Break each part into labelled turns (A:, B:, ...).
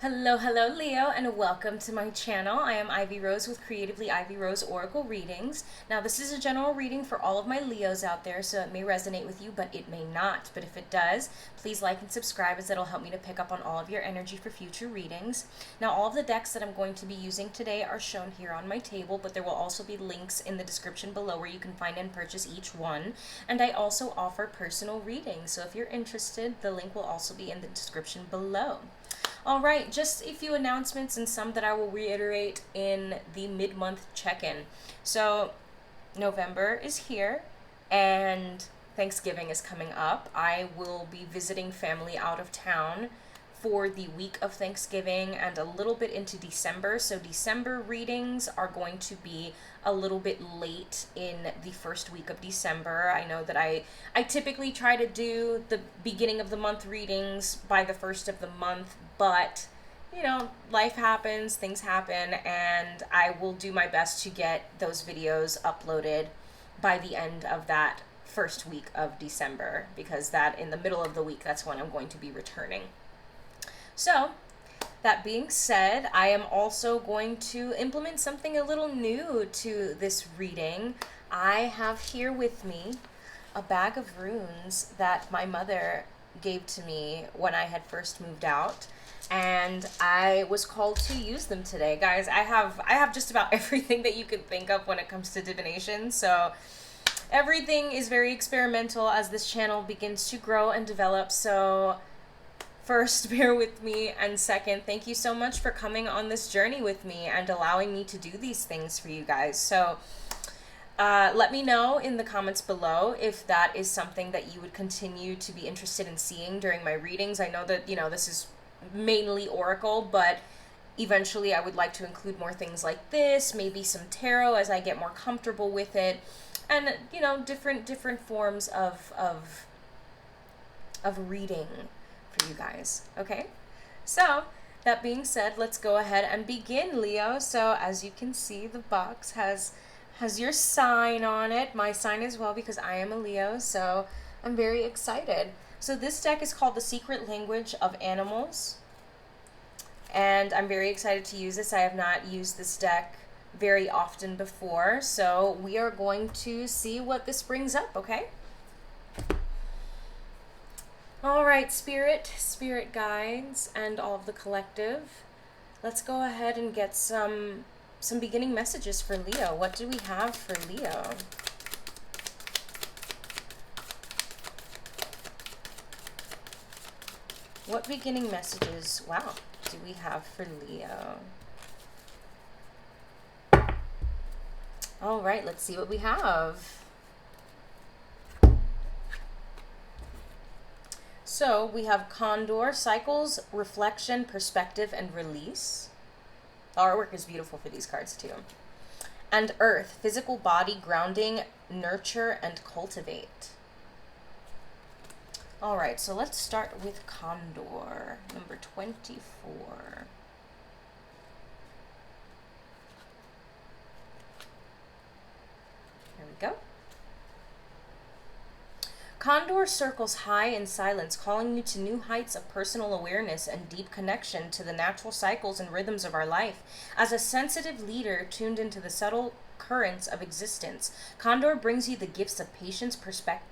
A: Hello, Leo, and welcome to my channel. I am Ivy Rose with Creatively Ivy Rose Oracle Readings. Now, this is a general reading for all of my Leos out there, so it may resonate with you, but it may not. But if it does, please like and subscribe, as it'll help me to pick up on all of your energy for future readings. Now, all of the decks that I'm going to be using today are shown here on my table, but there will also be links in the description below where you can find and purchase each one. And I also offer personal readings, so if you're interested, the link will also be in the description below. All right, just a few announcements and some that I will reiterate in the mid-month check-in. So November is here and Thanksgiving is coming up. I will be visiting family out of town for the week of Thanksgiving and a little bit into December. So December readings are going to be a little bit late in the first week of December. I know that I typically try to do the beginning of the month readings by the first of the month, but you know, life happens, things happen, and I will do my best to get those videos uploaded by the end of that first week of December, because that in the middle of the week, that's when I'm going to be returning. So, that being said, I am also going to implement something a little new to this reading. I have here with me a bag of runes that my mother gave to me when I had first moved out, and I was called to use them today. Guys, I have just about everything that you could think of when it comes to divination, so everything is very experimental as this channel begins to grow and develop. So first, bear with me, and second, thank you so much for coming on this journey with me and allowing me to do these things for you guys. So let me know in the comments below if that is something that you would continue to be interested in seeing during my readings. I know that, you know, this is mainly oracle, but eventually I would like to include more things like this, maybe some tarot as I get more comfortable with it, and, you know, different forms of reading for you guys. Okay, so that being said, let's go ahead and begin, Leo. So as you can see, the box has your sign on it, my sign as well, because I am a Leo, so I'm very excited. So this deck is called The Secret Language of Animals, and I'm very excited to use this. I have not used this deck very often before, so we are going to see what this brings up, okay? All right, spirit guides, and all of the collective. Let's go ahead and get some beginning messages for Leo. What do we have for Leo? What beginning messages, wow, do we have for Leo? All right, let's see what we have. So we have Condor, Cycles, Reflection, Perspective, and Release. The artwork is beautiful for these cards too. And Earth, Physical Body, Grounding, Nurture, and Cultivate. All right, so let's start with Condor, number 24. Here we go. Condor circles high in silence, calling you to new heights of personal awareness and deep connection to the natural cycles and rhythms of our life. As a sensitive leader tuned into the subtle currents of existence, Condor brings you the gifts of patience, perspective,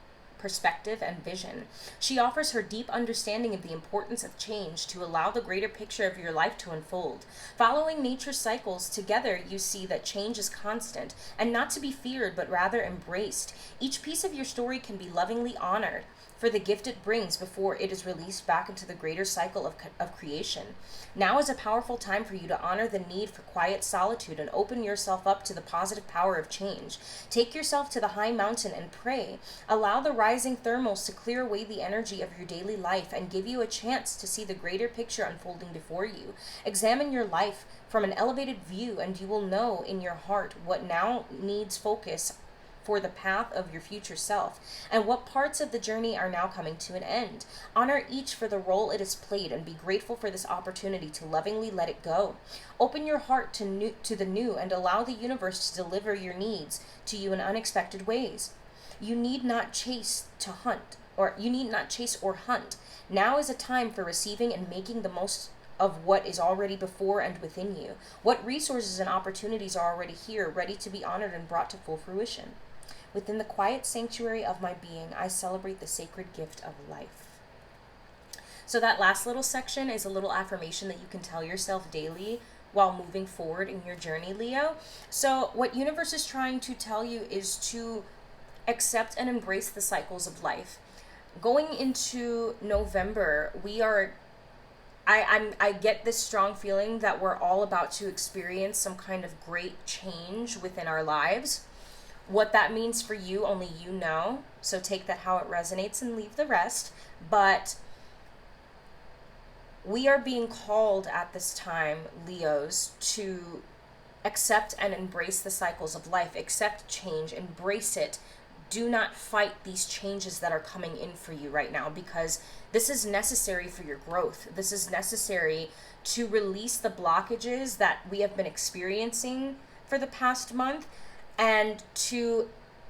A: and vision. She offers her deep understanding of the importance of change to allow the greater picture of your life to unfold. Following nature's cycles, together you see that change is constant and not to be feared but rather embraced. Each piece of your story can be lovingly honored for the gift it brings before it is released back into the greater cycle of creation. Now is a powerful time for you to honor the need for quiet solitude and open yourself up to the positive power of change. Take yourself to the high mountain and pray. Allow the rising thermals to clear away the energy of your daily life and give you a chance to see the greater picture unfolding before you. Examine your life from an elevated view, and you will know in your heart what now needs focus for the path of your future self, and what parts of the journey are now coming to an end. Honor each for the role it has played, and be grateful for this opportunity to lovingly let it go. Open your heart to the new, and allow the universe to deliver your needs to you in unexpected ways. You need not chase or hunt. Now is a time for receiving and making the most of what is already before and within you. What resources and opportunities are already here, ready to be honored and brought to full fruition. Within the quiet sanctuary of my being, I celebrate the sacred gift of life. So that last little section is a little affirmation that you can tell yourself daily while moving forward in your journey, Leo. So what universe is trying to tell you is to accept and embrace the cycles of life. Going into November, I get this strong feeling that we're all about to experience some kind of great change within our lives. What that means for you, only you know. So take that how it resonates and leave the rest. But we are being called at this time, Leos, to accept and embrace the cycles of life, accept change, embrace it. Do not fight these changes that are coming in for you right now, because this is necessary for your growth. This is necessary to release the blockages that we have been experiencing for the past month, and to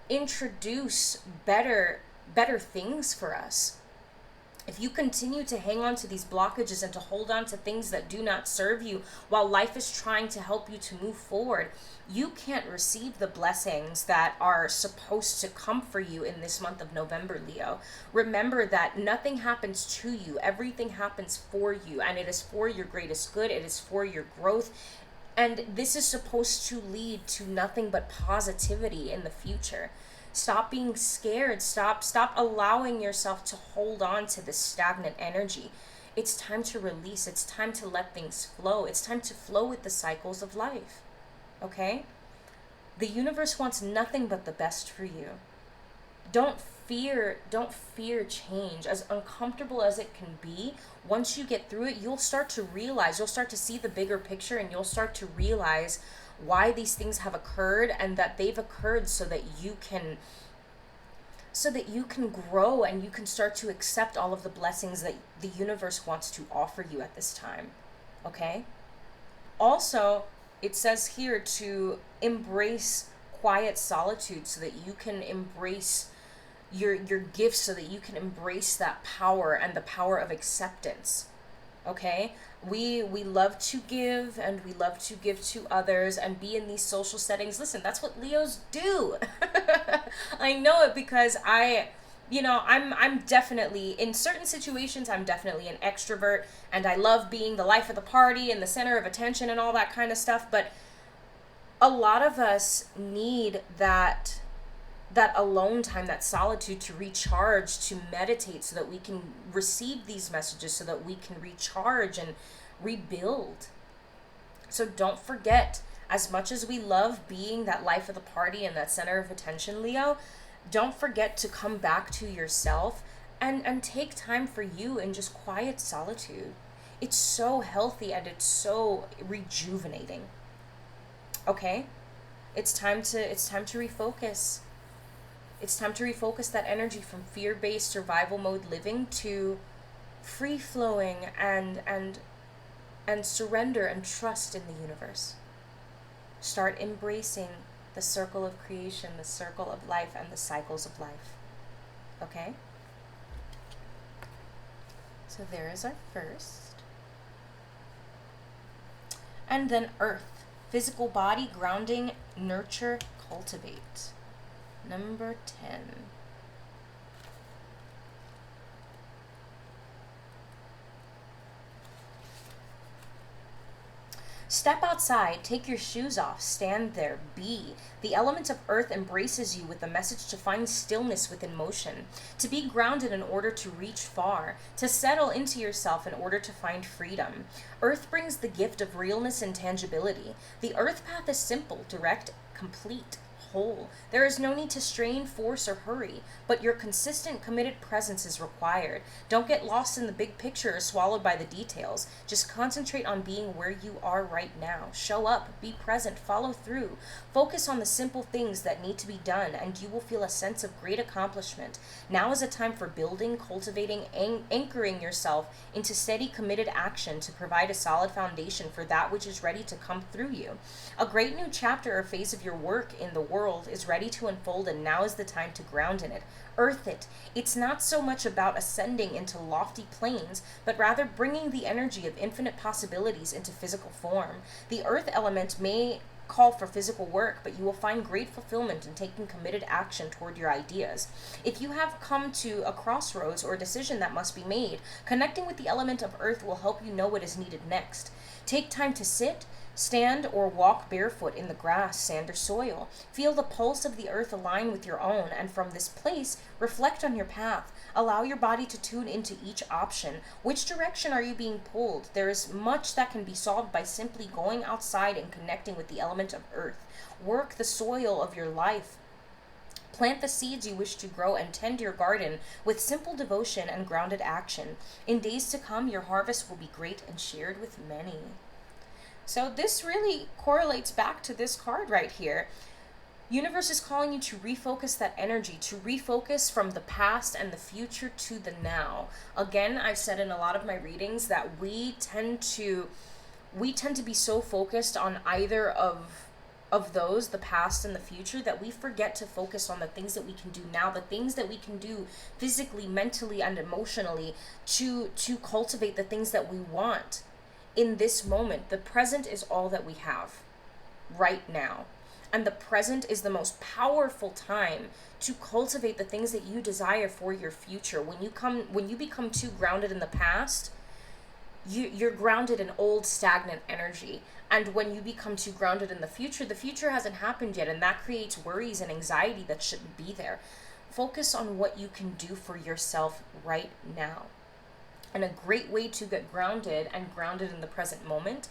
A: introduce better things for us. If you continue to hang on to these blockages and to hold on to things that do not serve you while life is trying to help you to move forward, you can't receive the blessings that are supposed to come for you in this month of November, Leo. Remember that nothing happens to you. Everything happens for you, and it is for your greatest good. It is for your growth. And this is supposed to lead to nothing but positivity in the future. Stop being scared. Stop allowing yourself to hold on to this stagnant energy. It's time to release. It's time to let things flow. It's time to flow with the cycles of life. Okay? The universe wants nothing but the best for you. Don't fear change. As uncomfortable as it can be, once you get through it, you'll start to see the bigger picture, and you'll start to realize why these things have occurred, and that they've occurred so that you can grow, and you can start to accept all of the blessings that the universe wants to offer you at this time. Okay? Also, it says here to embrace quiet solitude so that you can embrace your gifts, so that you can embrace that power and the power of acceptance. Okay? We love to give, and we love to give to others and be in these social settings. Listen, that's what Leos do. I know it because I'm definitely, in certain situations, I'm definitely an extrovert, and I love being the life of the party and the center of attention and all that kind of stuff. But a lot of us need that alone time, that solitude, to recharge, to meditate, so that we can receive these messages, so that we can recharge and rebuild. So don't forget, as much as we love being that life of the party and that center of attention, Leo, don't forget to come back to yourself and take time for you in just quiet solitude. It's so healthy and it's so rejuvenating. Okay? It's time to refocus. It's time to refocus that energy from fear-based survival mode living to free-flowing and surrender and trust in the universe. Start embracing the circle of creation, the circle of life, and the cycles of life. Okay? So there is our first. And then Earth. Physical body, grounding, nurture, cultivate. Number 10. Step outside, take your shoes off, stand there, be. The element of earth embraces you with the message to find stillness within motion, to be grounded in order to reach far, to settle into yourself in order to find freedom. Earth brings the gift of realness and tangibility. The earth path is simple, direct, complete, whole. There is no need to strain, force, or hurry, but your consistent, committed presence is required. Don't get lost in the big picture or swallowed by the details. Just concentrate on being where you are right now. Show up, be present, follow through. Focus on the simple things that need to be done, and you will feel a sense of great accomplishment. Now is a time for building, cultivating, anchoring yourself into steady, committed action to provide a solid foundation for that which is ready to come through you. A great new chapter or phase of your work in the world world is ready to unfold, and now is the time to ground in it. Earth it. It's not so much about ascending into lofty planes, but rather bringing the energy of infinite possibilities into physical form. The earth element may call for physical work, but you will find great fulfillment in taking committed action toward your ideas. If you have come to a crossroads or a decision that must be made, connecting with the element of earth will help you know what is needed next. Take time to sit, stand, or walk barefoot in the grass, sand, or soil. Feel the pulse of the earth align with your own, and from this place, reflect on your path. Allow your body to tune into each option. Which direction are you being pulled? There is much that can be solved by simply going outside and connecting with the element of earth. Work the soil of your life. Plant the seeds you wish to grow and tend your garden with simple devotion and grounded action. In days to come, your harvest will be great and shared with many. So this really correlates back to this card right here. Universe is calling you to refocus that energy, to refocus from the past and the future to the now. Again, I've said in a lot of my readings that we tend to be so focused on either of those, the past and the future, that we forget to focus on the things that we can do now, the things that we can do physically, mentally, and emotionally to cultivate the things that we want in this moment. The present is all that we have right now. And the present is the most powerful time to cultivate the things that you desire for your future. When you become too grounded in the past, you're grounded in old stagnant energy. And when you become too grounded in the future hasn't happened yet, and that creates worries and anxiety that shouldn't be there. Focus on what you can do for yourself right now. And a great way to get grounded and grounded in the present moment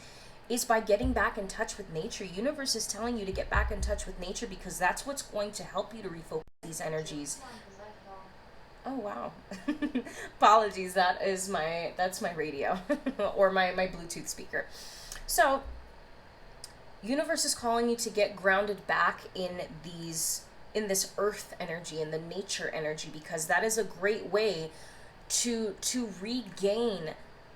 A: is by getting back in touch with nature. Universe is telling you to get back in touch with nature because that's what's going to help you to refocus these energies. Oh wow. Apologies, that's my radio or my Bluetooth speaker. So universe is calling you to get grounded back in this earth energy, in the nature energy, because that is a great way to regain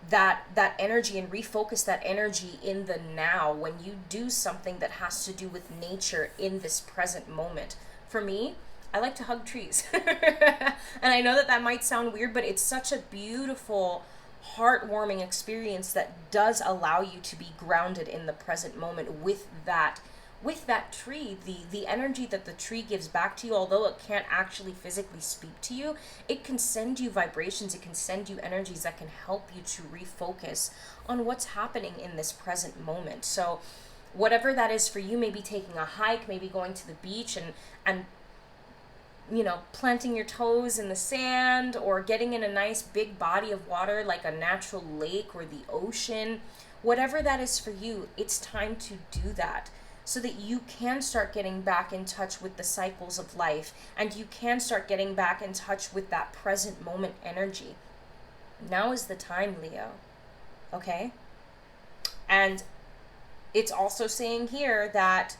A: that energy and refocus that energy in the now when you do something that has to do with nature in this present moment. For me, I like to hug trees. And I know that might sound weird, but it's such a beautiful, heartwarming experience that does allow you to be grounded in the present moment with that tree. The energy that the tree gives back to you, although it can't actually physically speak to you, it can send you vibrations, it can send you energies that can help you to refocus on what's happening in this present moment. So whatever that is for you, maybe taking a hike, maybe going to the beach and planting your toes in the sand, or getting in a nice big body of water like a natural lake or the ocean. Whatever that is for you, it's time to do that, so that you can start getting back in touch with the cycles of life, and you can start getting back in touch with that present moment energy. Now is the time, Leo. Okay? And it's also saying here that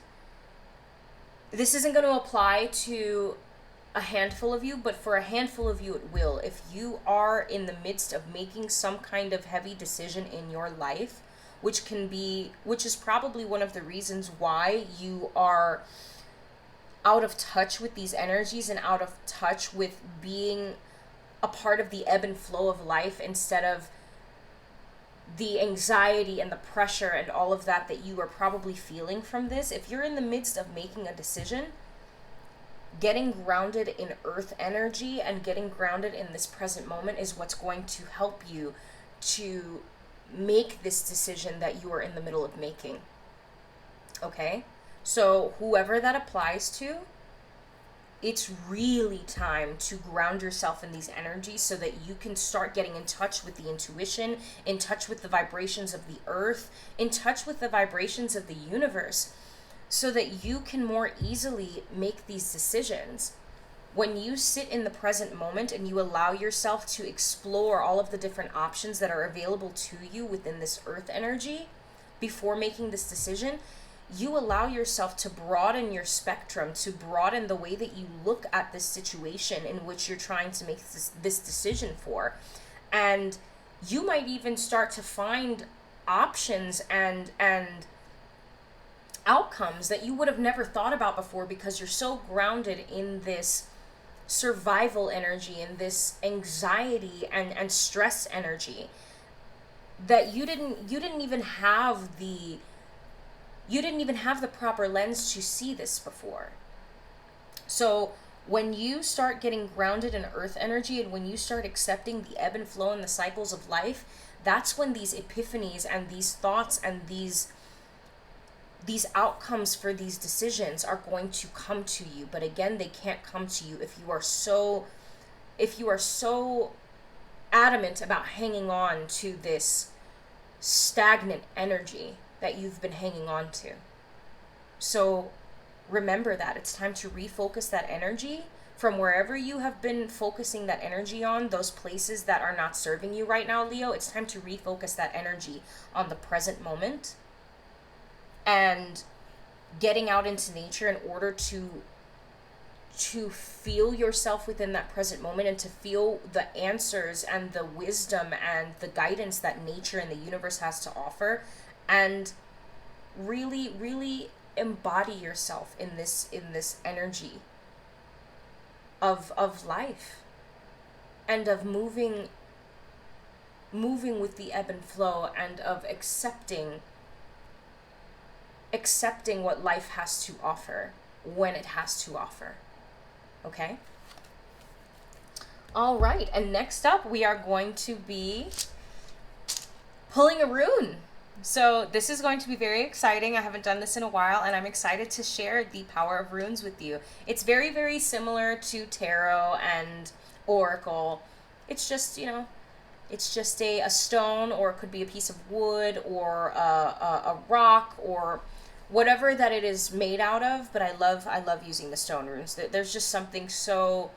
A: this isn't going to apply to a handful of you, but for a handful of you it will. If you are in the midst of making some kind of heavy decision in your life, which is probably one of the reasons why you are out of touch with these energies and out of touch with being a part of the ebb and flow of life, instead of the anxiety and the pressure and all of that you are probably feeling from this. If you're in the midst of making a decision, getting grounded in earth energy and getting grounded in this present moment is what's going to help you to make this decision that you are in the middle of making. Okay? So whoever that applies to, it's really time to ground yourself in these energies so that you can start getting in touch with the intuition, in touch with the vibrations of the earth, in touch with the vibrations of the universe, so that you can more easily make these decisions. When you sit in the present moment and you allow yourself to explore all of the different options that are available to you within this earth energy before making this decision, you allow yourself to broaden your spectrum, to broaden the way that you look at this situation in which you're trying to make this decision for. And you might even start to find options and outcomes that you would have never thought about before, because you're so grounded in this survival energy and this anxiety and stress energy that you didn't even have the proper lens to see this before. So when you start getting grounded in earth energy, and when you start accepting the ebb and flow and the cycles of life, that's when these epiphanies and these thoughts and these outcomes for these decisions are going to come to you. But again, they can't come to you if you are so adamant about hanging on to this stagnant energy that you've been hanging on to. So remember that it's time to refocus that energy from wherever you have been focusing that energy on, those places that are not serving you right now, Leo. It's time to refocus that energy on the present moment and getting out into nature in order to feel yourself within that present moment, and to feel the answers and the wisdom and the guidance that nature and the universe has to offer, and really, really embody yourself in this energy of life, and of moving with the ebb and flow, and of accepting what life has to offer when it has to offer. Okay? All right, and next up we are going to be pulling a rune. So this is going to be very exciting. I haven't done this in a while, and I'm excited to share the power of runes with you. It's very, very similar to tarot and oracle. It's just, it's just a stone, or it could be a piece of wood, or a rock, or whatever that it is made out of. But I love using the stone runes. There's just something so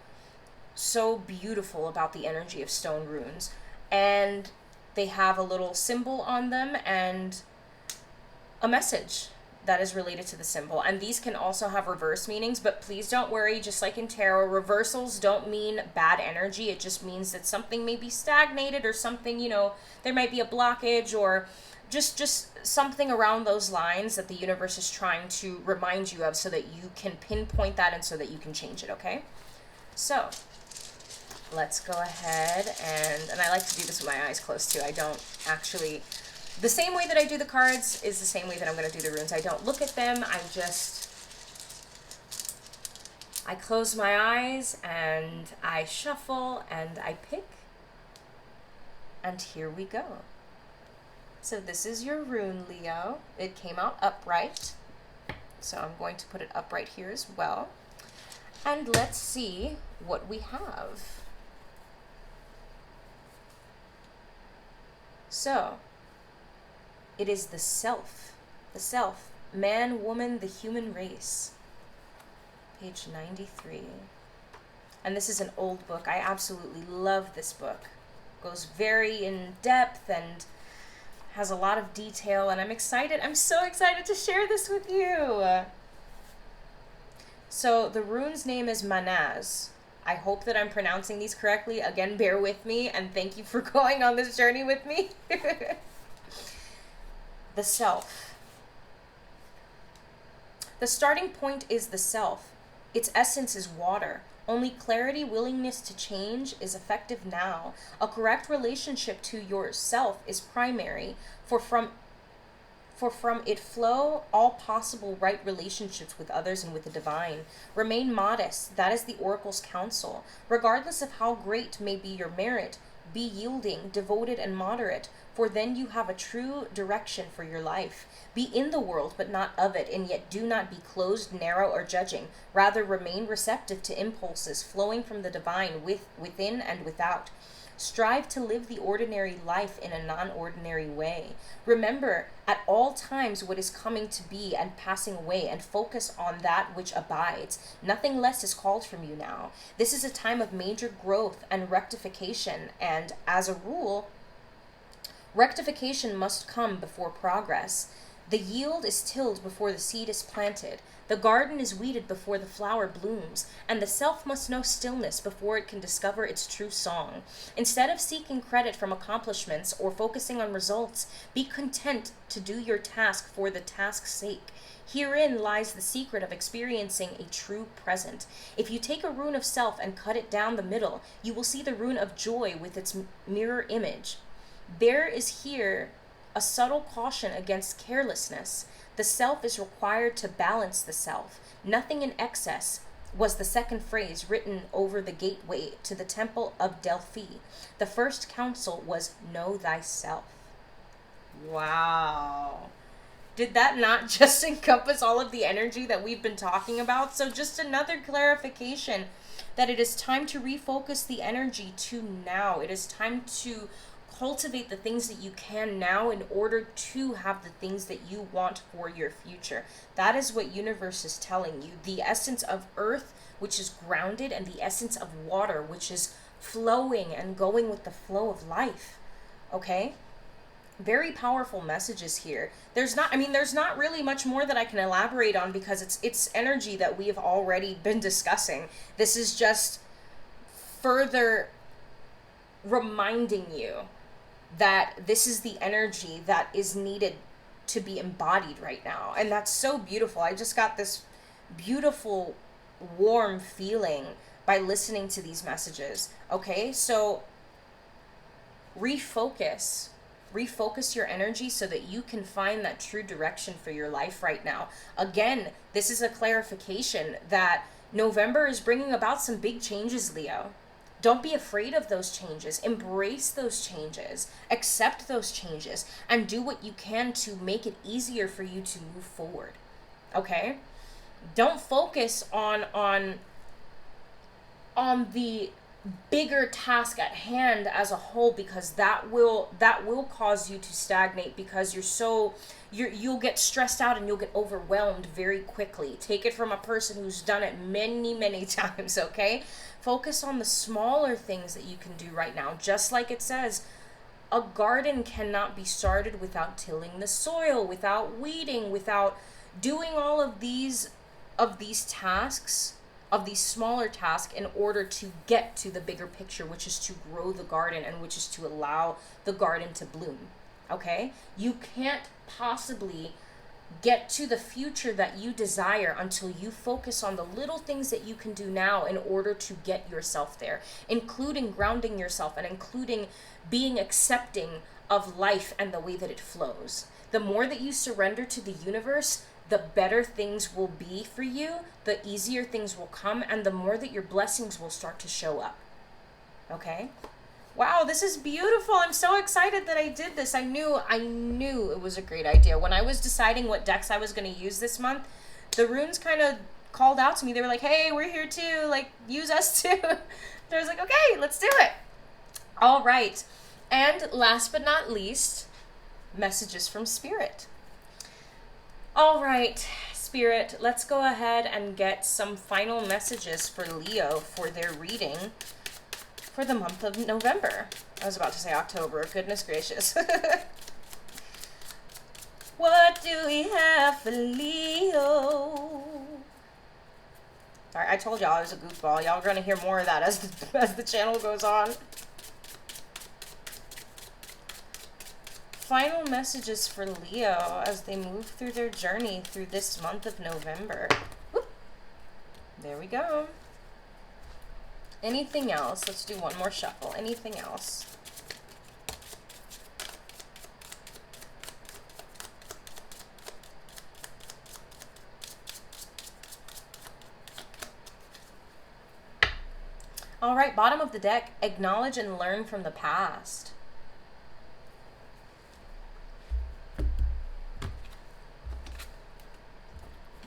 A: beautiful about the energy of stone runes. And they have a little symbol on them and a message that is related to the symbol. And these can also have reverse meanings, but please don't worry. Just like in tarot, reversals don't mean bad energy. It just means that something may be stagnated, or something, there might be a blockage, or just something around those lines that the universe is trying to remind you of, so that you can pinpoint that and so that you can change it, okay? So let's go ahead, and I like to do this with my eyes closed too. I don't actually, the same way that I do the cards is the same way that I'm going to do the runes. I don't look at them. I close my eyes and I shuffle and I pick, and here we go. So this is your rune, Leo. It came out upright, so I'm going to put it upright here as well. And let's see what we have. So, it is the self, man, woman, the human race. Page 93. And this is an old book. I absolutely love this book. Goes very in depth and has a lot of detail, and I'm so excited to share this with you. So the rune's name is Manaz. I hope that I'm pronouncing these correctly. Again, bear with me, and thank you for going on this journey with me. The self. The starting point is the self. Its essence is water. Only clarity, willingness to change is effective now. A correct relationship to yourself is primary, for from it flow all possible right relationships with others and with the divine. Remain modest, that is the oracle's counsel. Regardless of how great may be your merit, be yielding, devoted, and moderate, for then you have a true direction for your life. Be in the world, but not of it, and yet do not be closed, narrow, or judging. Rather, remain receptive to impulses flowing from the divine within and without. Strive to live the ordinary life in a non-ordinary way. Remember at all times what is coming to be and passing away, and focus on that which abides. Nothing less is called from you now. This is a time of major growth and rectification, and as a rule, rectification must come before progress. The yield is tilled before the seed is planted. The garden is weeded before the flower blooms, and the self must know stillness before it can discover its true song. Instead of seeking credit from accomplishments or focusing on results, be content to do your task for the task's sake. Herein lies the secret of experiencing a true present. If you take a rune of self and cut it down the middle, you will see the rune of joy with its mirror image. There is here a subtle caution against carelessness. The self is required to balance the self. Nothing in excess was the second phrase written over the gateway to the temple of Delphi. The first counsel was know thyself. Wow. Did that not just encompass all of the energy that we've been talking about? So just another clarification that it is time to refocus the energy to now. It is time to cultivate the things that you can now in order to have the things that you want for your future. That is what universe is telling you. The essence of earth, which is grounded, and the essence of water, which is flowing and going with the flow of life. Okay? Very powerful messages here. There's not really much more that I can elaborate on because it's energy that we have already been discussing. This is just further reminding you that this is the energy that is needed to be embodied right now. And that's so beautiful. I just got this beautiful, warm feeling by listening to these messages. Okay, so refocus your energy so that you can find that true direction for your life right now. Again, this is a clarification that November is bringing about some big changes, Leo. Don't be afraid of those changes. Embrace those changes. Accept those changes and do what you can to make it easier for you to move forward. Okay? Don't focus on the bigger task at hand as a whole, because that will cause you to stagnate, because you'll get stressed out and you'll get overwhelmed very quickly. Take it from a person who's done it many times. Okay, focus on the smaller things that you can do right now. Just like it says, a garden cannot be started without tilling the soil, without weeding, without doing all of these tasks, of these smaller tasks, in order to get to the bigger picture, which is to grow the garden and which is to allow the garden to bloom. Okay? You can't possibly get to the future that you desire until you focus on the little things that you can do now in order to get yourself there, including grounding yourself and including being accepting of life and the way that it flows. The more that you surrender to the universe, the better things will be for you, the easier things will come, and the more that your blessings will start to show up. Okay? Wow, this is beautiful. I'm so excited that I did this. I knew it was a great idea. When I was deciding what decks I was going to use this month, the runes kind of called out to me. They were like, hey, we're here too. Like, use us too. I was like, okay, let's do it. All right. And last but not least, messages from Spirit. All right, Spirit, let's go ahead and get some final messages for Leo for their reading for the month of November. I was about to say October. Goodness gracious. What do we have for Leo? All right, I told y'all I was a goofball. Y'all are going to hear more of that as the channel goes on. Final messages for Leo as they move through their journey through this month of November. Whoop. There we go. Anything else? Let's do one more shuffle. Anything else? All right, bottom of the deck, acknowledge and learn from the past.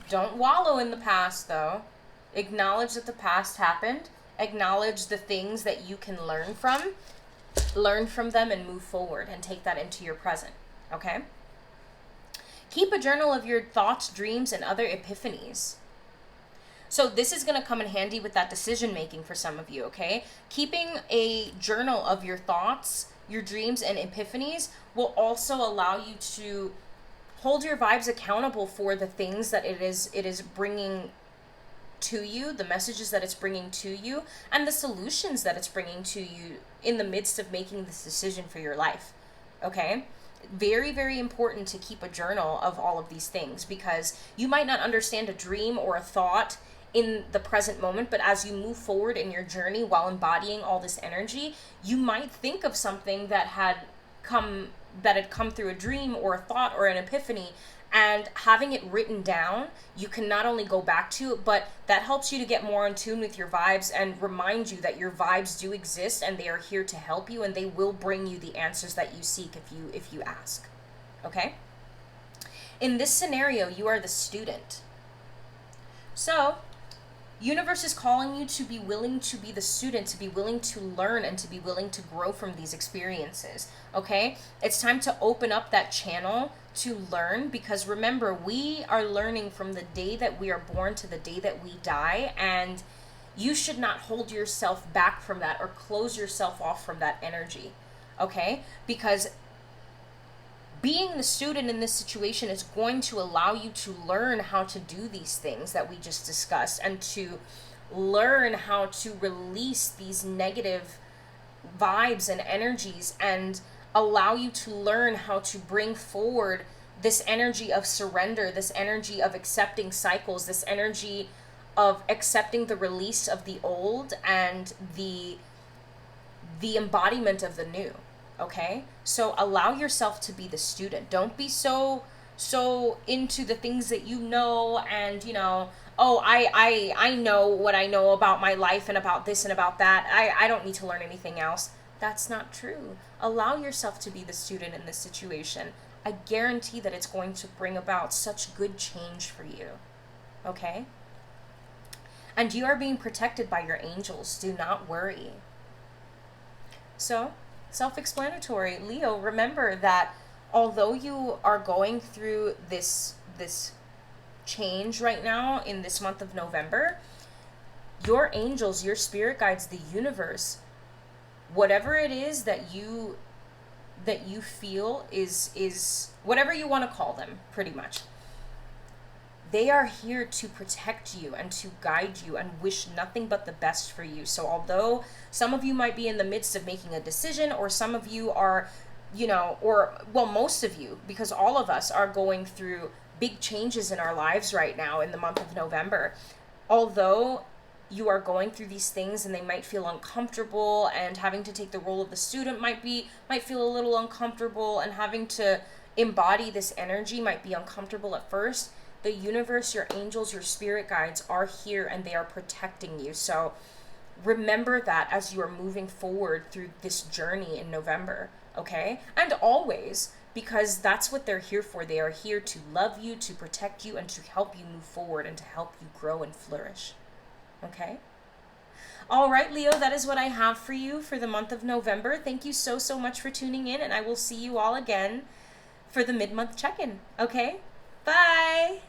A: Don't wallow in the past, though. Acknowledge that the past happened. Acknowledge the things that you can learn from. Learn from them and move forward and take that into your present. Okay? Keep a journal of your thoughts, dreams, and other epiphanies. So this is going to come in handy with that decision making for some of you, okay? Keeping a journal of your thoughts, your dreams, and epiphanies will also allow you to hold your vibes accountable for the things that it is bringing to you, the messages that it's bringing to you, and the solutions that it's bringing to you in the midst of making this decision for your life. Okay? Very, very important to keep a journal of all of these things, because you might not understand a dream or a thought in the present moment, but as you move forward in your journey while embodying all this energy, you might think of something that had come through a dream or a thought or an epiphany, and having it written down, you can not only go back to it, but that helps you to get more in tune with your vibes and remind you that your vibes do exist and they are here to help you, and they will bring you the answers that you seek if you ask. Okay? In this scenario, you are the student. So, universe is calling you to be willing to be the student, to be willing to learn, and to be willing to grow from these experiences. Okay? It's time to open up that channel to learn, because remember, we are learning from the day that we are born to the day that we die, and you should not hold yourself back from that or close yourself off from that energy. Okay? Because being the student in this situation is going to allow you to learn how to do these things that we just discussed, and to learn how to release these negative vibes and energies, and allow you to learn how to bring forward this energy of surrender, this energy of accepting cycles, this energy of accepting the release of the old and the embodiment of the new. Okay? So allow yourself to be the student. Don't be so into the things that you know, and oh, I know what I know about my life and about this and about that. I don't need to learn anything else. That's not true. Allow yourself to be the student in this situation. I guarantee that it's going to bring about such good change for you. Okay? And you are being protected by your angels. Do not worry. So, self-explanatory. Leo, remember that although you are going through this change right now in this month of November, your angels, your spirit guides, the universe, whatever it is that you feel is whatever you want to call them, pretty much, they are here to protect you and to guide you and wish nothing but the best for you. So although some of you might be in the midst of making a decision, or some of you are, most of you, because all of us are going through big changes in our lives right now in the month of November, although you are going through these things and they might feel uncomfortable, and having to take the role of the student might feel a little uncomfortable, and having to embody this energy might be uncomfortable at first, the universe, your angels, your spirit guides are here and they are protecting you. So remember that as you are moving forward through this journey in November, okay? And always, because that's what they're here for. They are here to love you, to protect you, and to help you move forward and to help you grow and flourish. Okay? All right, Leo, that is what I have for you for the month of November. Thank you so much for tuning in, and I will see you all again for the mid-month check-in. Okay? Bye!